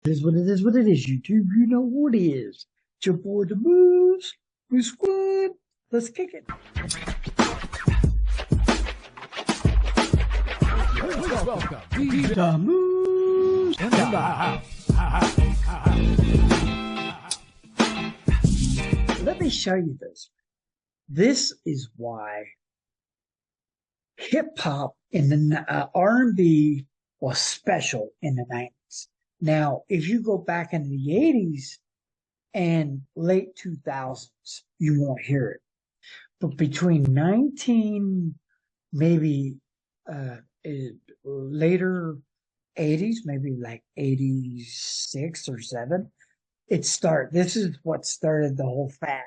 It is what it is, what it is, YouTube. You know what it is. It's your boy, the Moose. We squad. Let's kick it. Please welcome The Moose in the house. Let me show you this. This is why hip hop in the R&B was special in the 90s. Now, if you go back in the 80s and late 2000s, you won't hear it. But between 19, maybe later 80s, maybe like 86 or 7, this is what started the whole fad.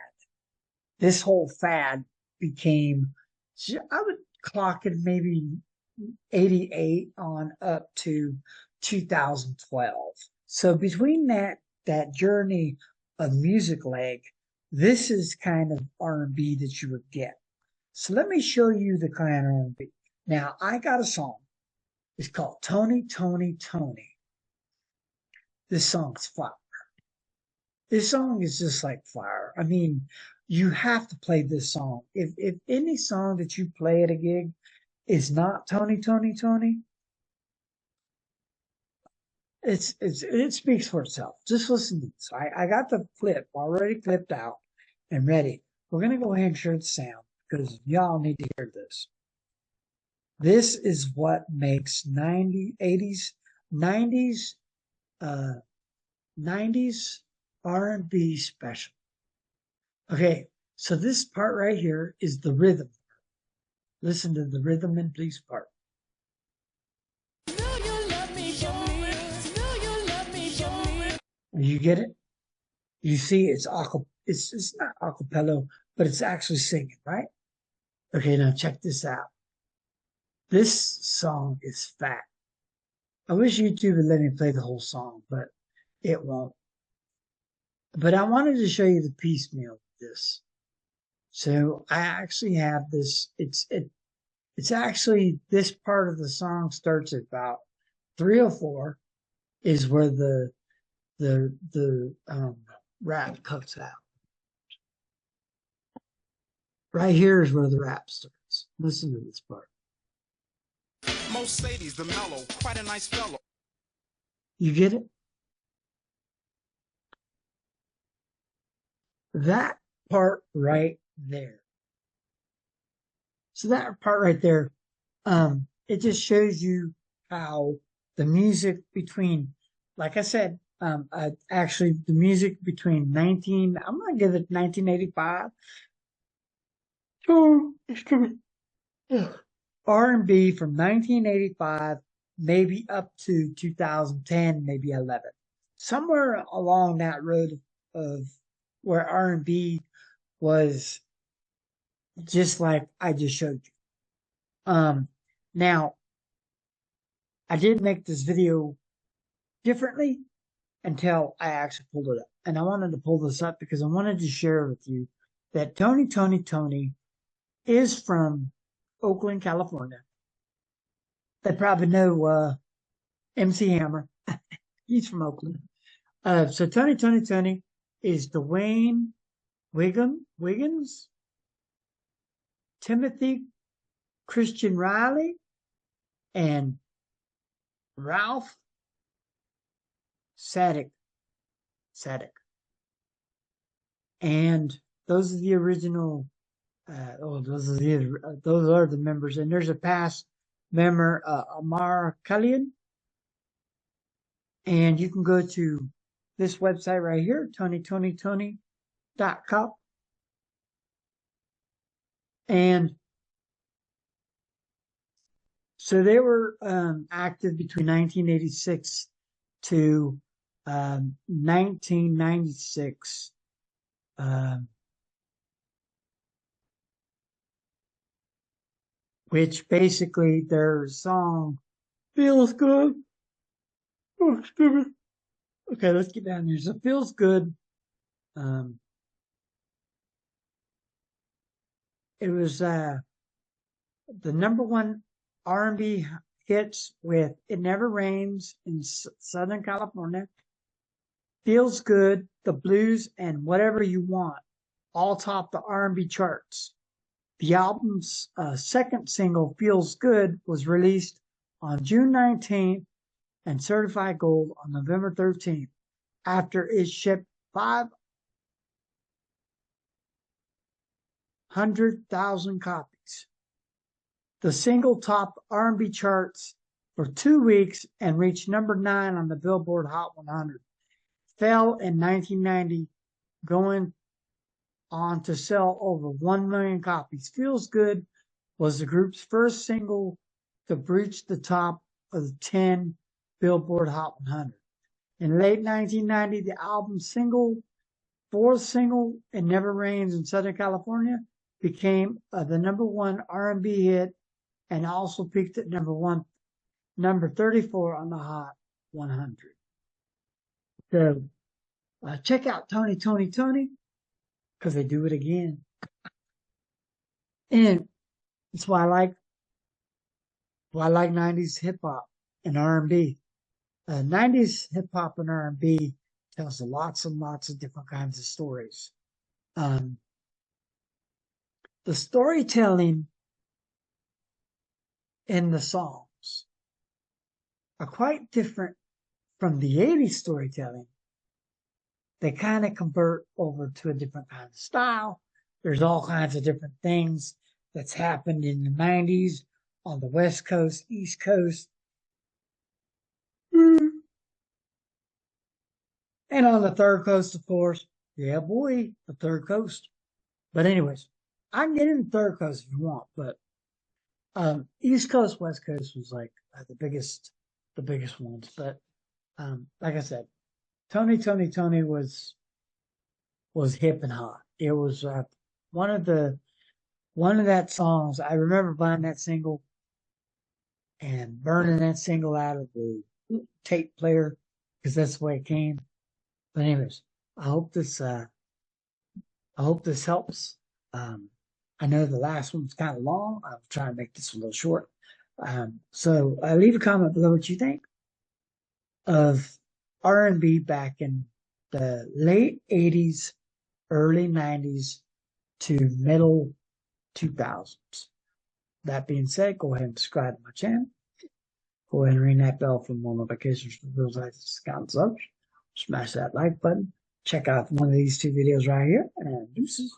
This whole fad became, I would clock it maybe 88 on up to 2012. So between that journey of music leg, this is kind of R&B that you would get. So let me show you the kind of R&B. Now I got a song. It's called Tony, Tony, Tony. This song's fire. This song is just like fire. I mean, you have to play this song. If any song that you play at a gig is not Tony, Tony, Tony, it speaks for itself. Just listen to this. I got the clip already clipped out and ready. We're gonna go ahead and share the sound because y'all need to hear this. This is what makes 90s R&B special. Okay, so this part right here is the rhythm. Listen to the rhythm and blues part. You get it? You see, it's not acapella, but it's actually singing, right? Okay, now check this out. This song is fat. I wish YouTube would let me play the whole song, but it won't. But I wanted to show you the piecemeal of this. So I actually have this. It's actually this part of the song starts at about 304 is where the rap cuts out. Right here is where the rap starts. Listen to this part. Most ladies, the mellow, quite a nice fellow. You get it? That part right there. So that part right there, it just shows you how the music between, like I said, actually the music between I'm gonna give it 1985. Oh, R&B from 1985, maybe up to 2010, maybe 11. Somewhere along that road of where R&B was just like I just showed you. Now, I did make this video differently until I actually pulled it up. And I wanted to pull this up because I wanted to share with you that Tony, Tony, Tony is from Oakland, California. They probably know MC Hammer. He's from Oakland. So Tony, Tony, Tony is Dwayne Wiggins, Timothy Christian Riley, and Ralph Sadek. And those are the original. Those are the members. And there's a past member, Amar Kalyan. And you can go to this website right here, TonyTonyTony.com. And so they were active between 1986 to 1996. Which basically their song feels good. Oh, stupid. Okay, let's get down here. So feels good. It was the #1 R&B hits with "It Never Rains" in Southern California. Feels Good, The Blues, and Whatever You Want all topped the R&B charts. The album's second single, Feels Good, was released on June 19th and certified gold on November 13th after it shipped 500,000 copies. The single topped R&B charts for 2 weeks and reached number 9 on the Billboard Hot 100. Fell in 1990, going on to sell over 1 million copies. Feels Good was the group's first single to breach the top of the 10 Billboard Hot 100. In late 1990, the album's fourth single, It Never Rains in Southern California, became the number 1 R&B hit and also peaked at number 34 on the Hot 100. So check out Tony, because they do it again. And that's why I like 90s hip hop and R&B. 90s hip hop and R&B tells lots and lots of different kinds of stories. The storytelling in the songs are quite different from the 80s storytelling. They kind of convert over to a different kind of style. There's all kinds of different things that's happened in the 90s on the West Coast, East Coast, and on the Third Coast, of course. Yeah, boy, the Third Coast. But anyways, I can get into the Third Coast if you want, but East Coast, West Coast was like the biggest ones. But like I said, Tony was hip and hot. It was one of that songs. I remember buying that single and burning that single out of the tape player because that's the way it came. But anyways, I hope this helps. I know the last one's kind of long. I'll try to make this a little short. So leave a comment below what you think of R&B back in the late 80s, early 90s to middle 2000s. That being said, go ahead and subscribe to my channel. Go ahead and ring that bell for more notifications for those discounts. Smash that like button. Check out one of these 2 videos right here. And deuces.